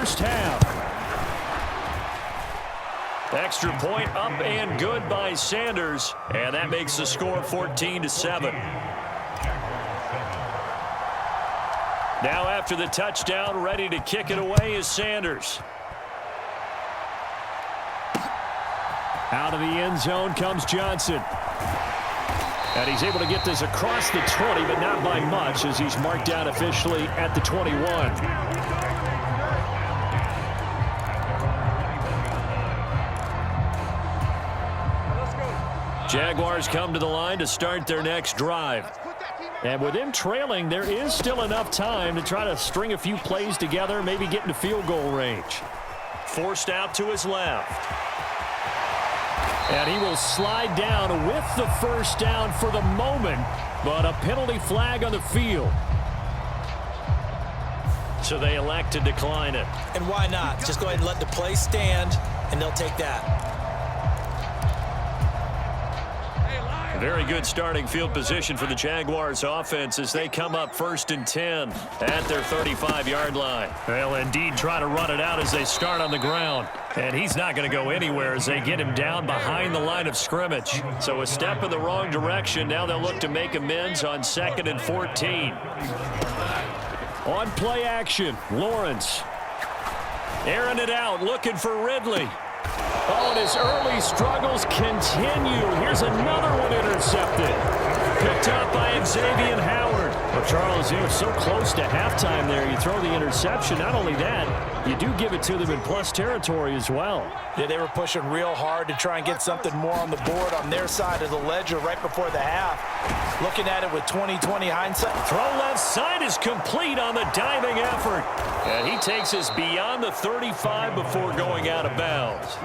first half. Extra point up and good by Sanders, and that makes the score 14-7. Now after the touchdown, ready to kick it away is Sanders. Out of the end zone comes Johnson. And he's able to get this across the 20, but not by much, as he's marked down officially at the 21. Jaguars come to the line to start their next drive. And with them trailing, there is still enough time to try to string a few plays together, maybe get into field goal range. Forced out to his left. And he will slide down with the first down for the moment, but a penalty flag on the field. So they elect to decline it. And why not? Just go ahead and let the play stand, and they'll take that. Very good starting field position for the Jaguars offense as they come up 1st and 10 at their 35-yard line. They'll indeed try to run it out as they start on the ground. And he's not going to go anywhere as they get him down behind the line of scrimmage. So a step in the wrong direction. Now they'll look to make amends on 2nd and 14. On play action, Lawrence. Airing it out, looking for Ridley. Oh, and his early struggles continue. Here's another one intercepted. Picked up by Xavier Howard. Well, Charles, you know, so close to halftime there. You throw the interception. Not only that, you do give it to them in plus territory as well. Yeah, they were pushing real hard to try and get something more on the board on their side of the ledger right before the half. Looking at it with 20/20 hindsight. Throw left side is complete on the diving effort. And he takes us beyond the 35 before going out of bounds.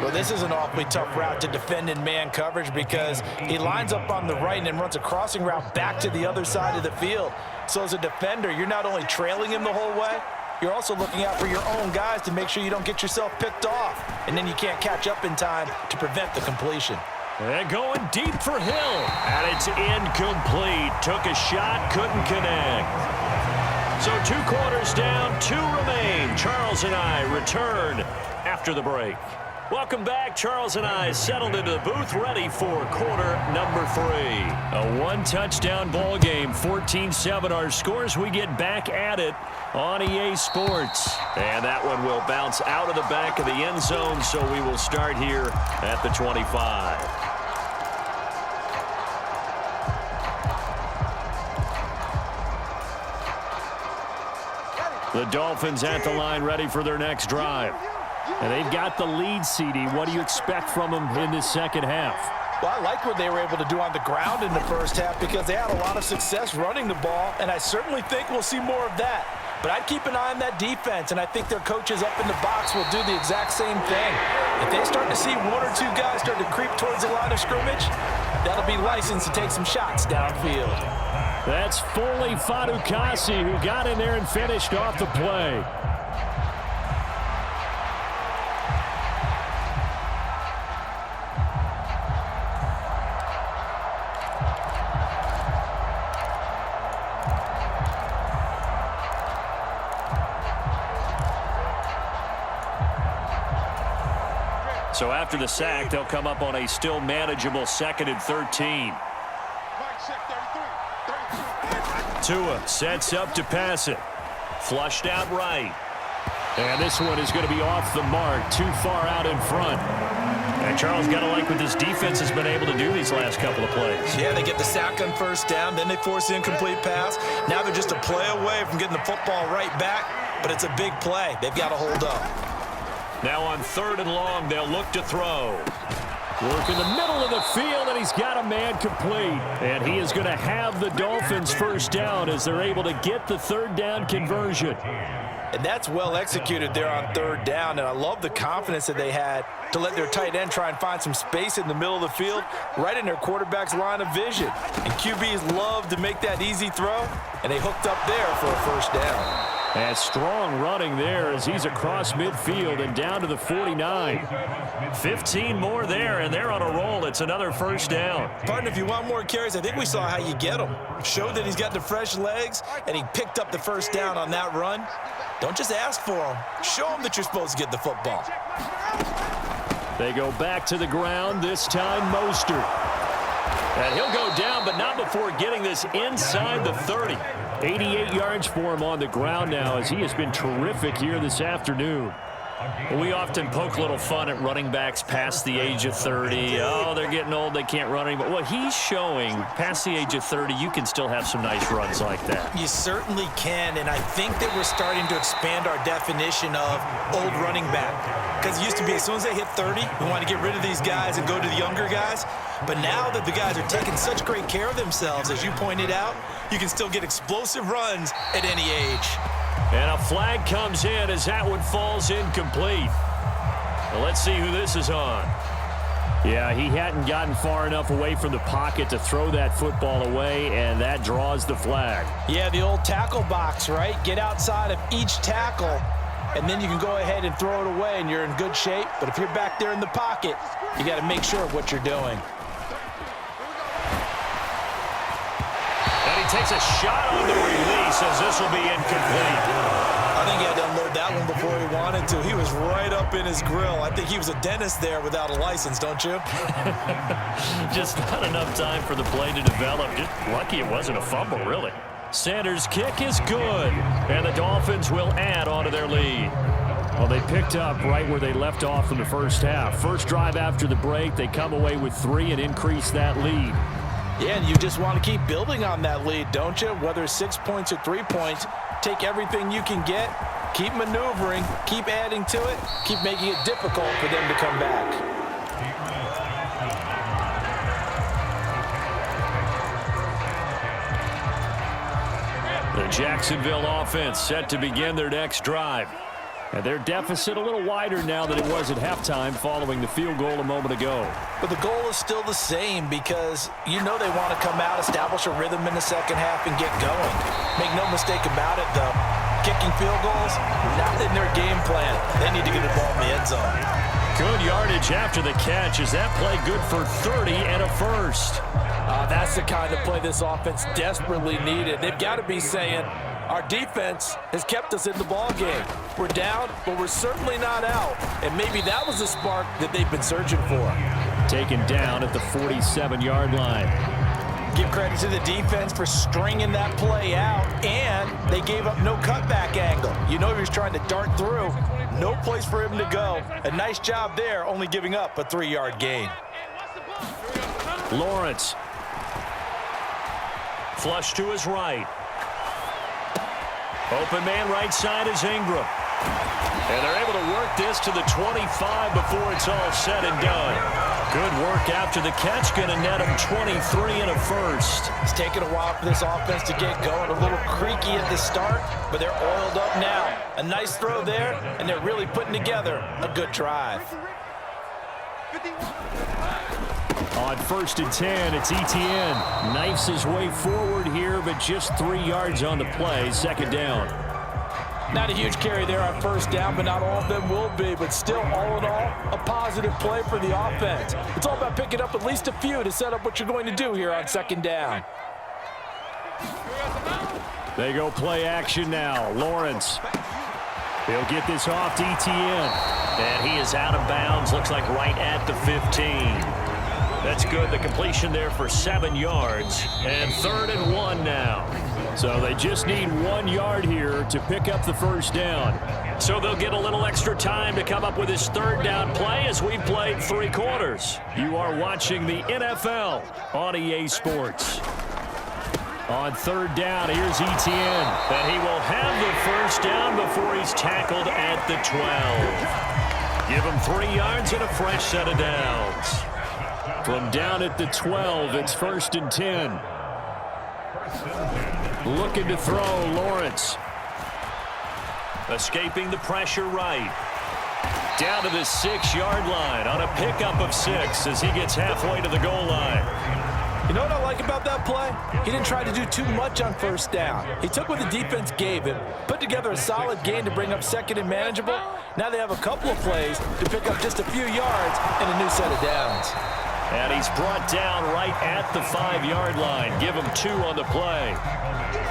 Well, this is an awfully tough route to defend in man coverage because he lines up on the right and then runs a crossing route back to the other side of the field. So as a defender, you're not only trailing him the whole way, you're also looking out for your own guys to make sure you don't get yourself picked off. And then you can't catch up in time to prevent the completion. And going deep for Hill. And it's incomplete. Took a shot, couldn't connect. So 2 quarters down, 2 remain. Charles and I return after the break. Welcome back. Charles and I settled into the booth, ready for quarter number 3. A 1-touchdown ball game, 14-7 our scores. We get back at it on EA Sports. And that one will bounce out of the back of the end zone, so we will start here at the 25. The Dolphins at the line, ready for their next drive. And they've got the lead, CD. What do you expect from them in this second half? Well, I like what they were able to do on the ground in the first half because they had a lot of success running the ball, and I certainly think we'll see more of that. But I'd keep an eye on that defense, and I think their coaches up in the box will do the exact same thing. If they start to see 1 or 2 guys start to creep towards the line of scrimmage, that'll be licensed to take some shots downfield. That's Foley Fadukasi who got in there and finished off the play. So after the sack, they'll come up on a still manageable 2nd and 13. Tua sets up to pass it. Flushed out right. And this one is going to be off the mark, too far out in front. And Charles, got to like what this defense has been able to do these last couple of plays. Yeah, they get the sack on first down, then they force the incomplete pass. Now they're just a play away from getting the football right back, but it's a big play. They've got to hold up. Now on 3rd and long, they'll look to throw. Work in the middle of the field, and he's got a man complete. And he is going to have the Dolphins first down as they're able to get the 3rd down conversion. And that's well executed there on 3rd down, and I love the confidence that they had to let their tight end try and find some space in the middle of the field, right in their quarterback's line of vision. And QBs love to make that easy throw, and they hooked up there for a first down. And strong running there as he's across midfield and down to the 49. 15 more there, and they're on a roll. It's another first down. Partner, if you want more carries, I think we saw how you get them. Showed that he's got the fresh legs, and he picked up the first down on that run. Don't just ask for them. Show them that you're supposed to get the football. They go back to the ground, this time Mostert. And he'll go down, but not before getting this inside the 30. 88 yards for him on the ground now, as he has been terrific here this afternoon. We often poke a little fun at running backs past the age of 30. Oh, they're getting old, they can't run anymore. Well, he's showing past the age of 30, you can still have some nice runs like that. You certainly can, and I think that we're starting to expand our definition of old running back. Because it used to be as soon as they hit 30, we want to get rid of these guys and go to the younger guys. But now that the guys are taking such great care of themselves, as you pointed out, you can still get explosive runs at any age. And a flag comes in as that one falls incomplete. Well, let's see who this is on. Yeah, he hadn't gotten far enough away from the pocket to throw that football away, and that draws the flag. Yeah, the old tackle box, right? Get outside of each tackle, and then you can go ahead and throw it away, and you're in good shape. But if you're back there in the pocket, you got to make sure of what you're doing. And he takes a shot on the release as this will be incomplete. I think he had to unload that one before he wanted to. He was right up in his grill. I think he was a dentist there without a license, don't you? Just not enough time for the play to develop. Just lucky it wasn't a fumble, really. Sanders' kick is good, and the Dolphins will add on to their lead. Well, they picked up right where they left off in the first half. First drive after the break, they come away with 3 and increase that lead. Yeah, and you just want to keep building on that lead, don't you? Whether it's 6 points or 3 points, take everything you can get, keep maneuvering, keep adding to it, keep making it difficult for them to come back. The Jacksonville offense set to begin their next drive. And their deficit a little wider now than it was at halftime following the field goal a moment ago. But the goal is still the same because you know they want to come out, establish a rhythm in the second half, and get going. Make no mistake about it, though. Kicking field goals, not in their game plan. They need to get the ball in the end zone. Good yardage after the catch. Is that play good for 30 and a first? That's the kind of play this offense desperately needed. They've got to be saying, our defense has kept us in the ball game. We're down, but we're certainly not out. And maybe that was the spark that they've been searching for. Taken down at the 47-yard line. Give credit to the defense for stringing that play out, and they gave up no cutback angle. You know he was trying to dart through. No place for him to go. A nice job there, only giving up a 3-yard gain. Lawrence. Flush to his right. Open man right side is Ingram. And they're able to work this to the 25 before it's all said and done. Good work after the catch. Going to net him 23 and a first. It's taken a while for this offense to get going. A little creaky at the start, but they're oiled up now. A nice throw there, and they're really putting together a good drive. On 1st and 10, it's Etienne. Knifes his way forward here, but just 3 yards on the play. Second down. Not a huge carry there on first down, but not all of them will be. But still, all in all, a positive play for the offense. It's all about picking up at least a few to set up what you're going to do here on second down. They go play action now. Lawrence. He'll get this off to Etienne. And he is out of bounds. Looks like right at the 15. That's good. The completion there for 7 yards. And 3rd and 1 now. So they just need 1 yard here to pick up the first down. So they'll get a little extra time to come up with his 3rd down play as we've played 3 quarters. You are watching the NFL on EA Sports. On 3rd down, here's Etienne. And he will have the first down before he's tackled at the 12. Give him 3 yards and a fresh set of downs. From down at the 12, it's 1st and 10. Looking to throw, Lawrence. Escaping the pressure right. Down to the 6-yard line on a pickup of 6 as he gets halfway to the goal line. You know what I like about that play? He didn't try to do too much on first down. He took what the defense gave him, put together a solid gain to bring up 2nd and manageable. Now they have a couple of plays to pick up just a few yards and a new set of downs. And he's brought down right at the 5-yard line. Give him 2 on the play.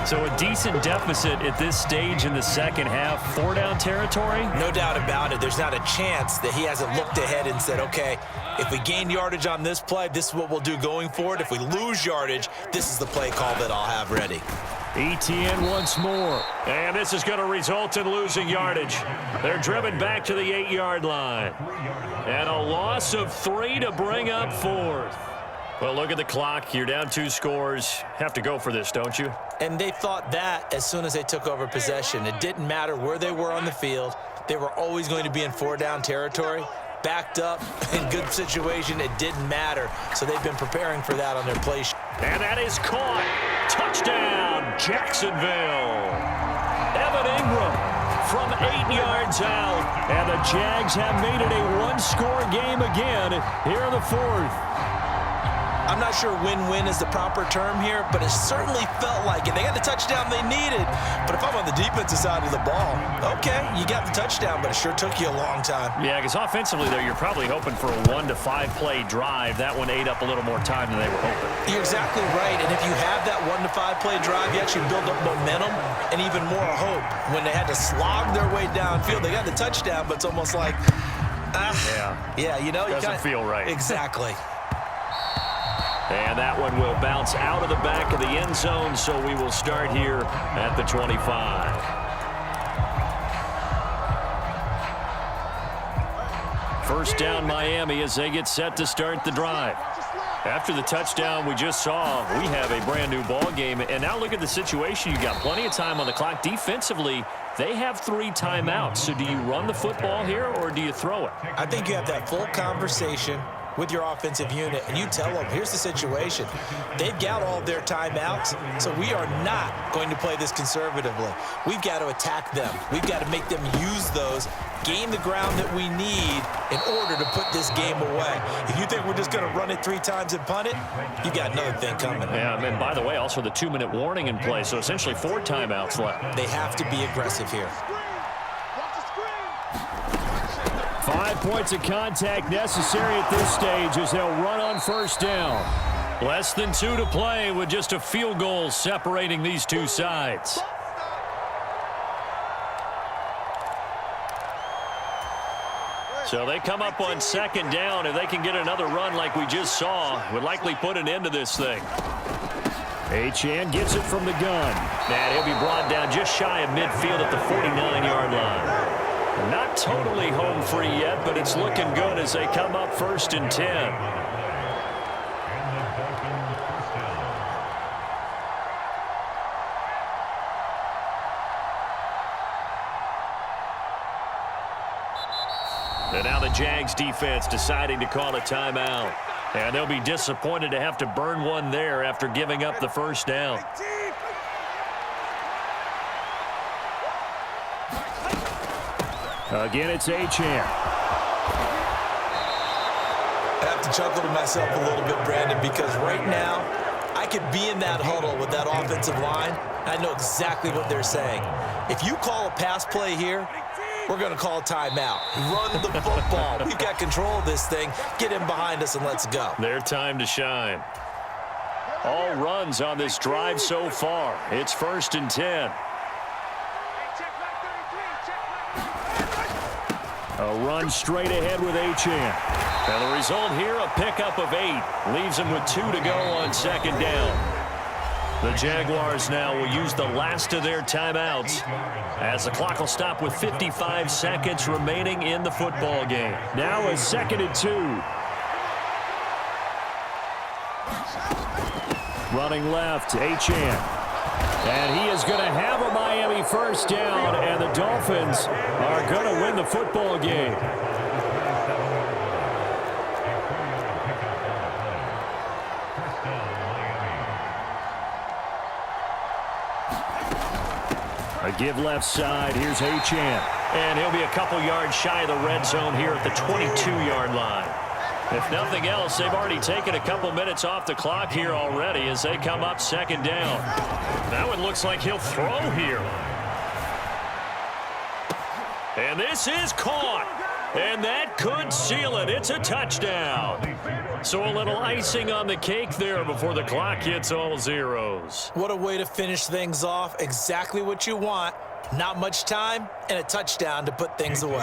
So a decent deficit at this stage in the second half. 4-down territory? No doubt about it. There's not a chance that he hasn't looked ahead and said, okay, if we gain yardage on this play, this is what we'll do going forward. If we lose yardage, this is the play call that I'll have ready. ETN once more. And this is going to result in losing yardage. They're driven back to the 8-yard line. And a loss of 3 to bring up 4th. Well, look at the clock. You're down 2 scores. Have to go for this, don't you? And they thought that as soon as they took over possession. It didn't matter where they were on the field. They were always going to be in 4-down territory. Backed up, in good situation, it didn't matter. So they've been preparing for that on their play. And that is caught. Touchdown, Jacksonville. Evan Ingram from 8 yards out. And the Jags have made it a 1-score game again here in the 4th. I'm not sure win-win is the proper term here, but it certainly felt like it. They got the touchdown they needed. But if I'm on the defensive side of the ball, okay, you got the touchdown, but it sure took you a long time. Yeah, because offensively, though, you're probably hoping for a 1 to 5 play drive. That one ate up a little more time than they were hoping. You're exactly right, and if you have that 1 to 5 play drive, you actually build up momentum and even more hope. When they had to slog their way downfield, they got the touchdown, but it's almost like, yeah, you know. Doesn't feel right. Exactly. And that one will bounce out of the back of the end zone, so we will start here at the 25. First down, Miami, as they get set to start the drive. After the touchdown we just saw, we have a brand-new ball game. And now look at the situation. You got plenty of time on the clock. Defensively, they have 3 timeouts. So do you run the football here, or do you throw it? I think you have that full conversation with your offensive unit, and you tell them, here's the situation. They've got all of their timeouts, so we are not going to play this conservatively. We've got to attack them. We've got to make them use those, gain the ground that we need in order to put this game away. If you think we're just going to run it 3 times and punt it, you got another thing coming. Yeah, and by the way, also the 2-minute warning in play, so essentially 4 timeouts left. They have to be aggressive here. 5 points of contact necessary at this stage as they'll run on first down. Less than 2 to play with just a field goal separating these 2 sides. So they come up on second down. If they can get another run like we just saw, would likely put an end to this thing. Achane gets it from the gun. And he'll be brought down just shy of midfield at the 49-yard line. Not totally home free yet, but it's looking good as they come up first and 10. And now the Jags defense deciding to call a timeout. And they'll be disappointed to have to burn one there after giving up the first down. Again, it's Achane. I have to chuckle to myself a little bit, Brandon, because right now I could be in that huddle with that offensive line. I know exactly what they're saying. If you call a pass play here, we're going to call a timeout. Run the football. We've got control of this thing. Get in behind us and let's go. Their time to shine. All runs on this drive so far. It's first and 10. A run straight ahead with Achane. And the result here, a pickup of 8. Leaves them with 2 to go on second down. The Jaguars now will use the last of their timeouts as the clock will stop with 55 seconds remaining in the football game. Now a second and 2. Running left, Achane. And he is going to have a Miami first down, and the Dolphins are going to win the football game. A give left side. Here's Achane. And he'll be a couple yards shy of the red zone here at the 22-yard line. If nothing else, they've already taken a couple minutes off the clock here already as they come up second down. That one looks like he'll throw here. And this is caught. And that could seal it. It's a touchdown. So a little icing on the cake there before the clock hits all zeros. What a way to finish things off. Exactly what you want. Not much time and a touchdown to put things away.